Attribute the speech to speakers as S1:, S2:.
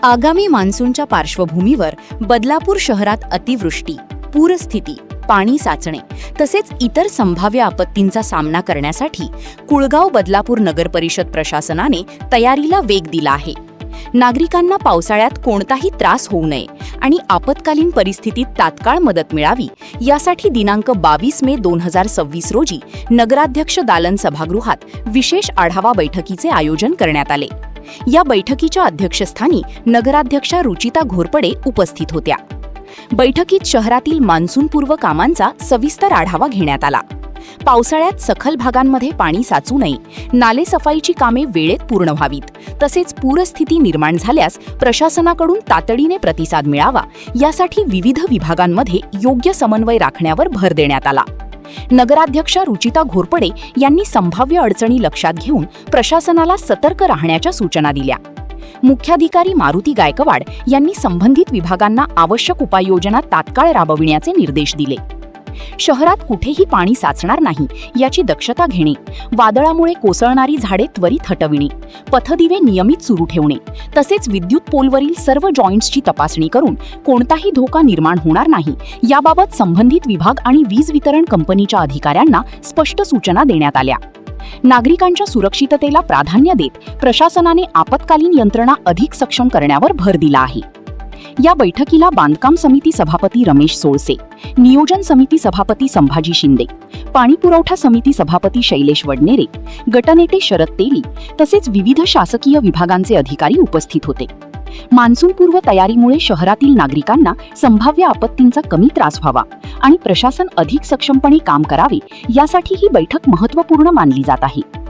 S1: आगामी मान्सूनच्या पार्श्वभूमीवर बदलापूर शहरात अतिवृष्टी, पूरस्थिती, पाणी साचणे तसेच इतर संभाव्य आपत्तींचा सामना करण्यासाठी कुळगाव बदलापूर नगर परिषद प्रशासनाने तयारीला वेग दिला आहे. नागरिकांना पावसाळ्यात कोणताही त्रास होऊ नये आणि आपत्कालीन परिस्थितीत तात्काळ मदत मिळावी यासाठी दिनांक 22 मे 2026 रोजी नगराध्यक्ष दालन सभागृहात विशेष आढावा बैठकीचे आयोजन करण्यात आले. या बैठकीच्या अध्यक्षस्थानी नगराध्यक्षा रुचिता घोरपडे उपस्थित होत्या. बैठकीत शहरातील मान्सूनपूर्व कामांचा सविस्तर आढावा घेण्यात आला. पावसाळ्यात सखल भागांमध्ये पाणी साचू नये, नाले सफाईची कामे वेळेत पूर्ण व्हावीत, तसेच पूरस्थिती निर्माण झाल्यास प्रशासनाकडून तातडीने प्रतिसाद मिळावा यासाठी विविध विभागांमध्ये योग्य समन्वय राखण्यावर भर देण्यात आला. नगराध्यक्षा रुचिता घोरपडे यांनी संभाव्य अडचणी लक्षात घेऊन प्रशासनाला सतर्क राहण्याच्या सूचना दिल्या. मुख्याधिकारी मारुती गायकवाड यांनी संबंधित विभागांना आवश्यक उपाययोजना तात्काळ राबविण्याचे निर्देश दिले. शहरात कुठेही पाणी साचणार नाही याची दक्षता घेणे, वादळामुळे कोसळणारी झाडे त्वरित हटविणे, पथदिवे नियमित सुरू ठेवणे तसेच विद्युत पोलवरील सर्व जॉईंट्सची तपासणी करून कोणताही धोका निर्माण होणार नाही याबाबत संबंधित विभाग आणि वीज वितरण कंपनीच्या अधिकाऱ्यांना स्पष्ट सूचना देण्यात आल्या. नागरिकांच्या सुरक्षिततेला प्राधान्य देत प्रशासनाने आपत्कालीन यंत्रणा अधिक सक्षम करण्यावर भर दिला आहे. या बैठकीला बांधकाम समिती सभापती रमेश सोळसे, नियोजन समिती सभापती संभाजी शिंदे, पाणी पुरवठा समिती सभापती शैलेश वडनेरे, गटनेते शरद तेली तसेच विविध शासकीय विभागांचे अधिकारी उपस्थित होते. मान्सूनपूर्व तयारीमुळे शहरातील नागरिकांना संभाव्य आपत्तींचा कमी त्रास व्हावा आणि प्रशासन अधिक सक्षमपणे काम करावे यासाठी ही बैठक महत्त्वपूर्ण मानली जात आहे.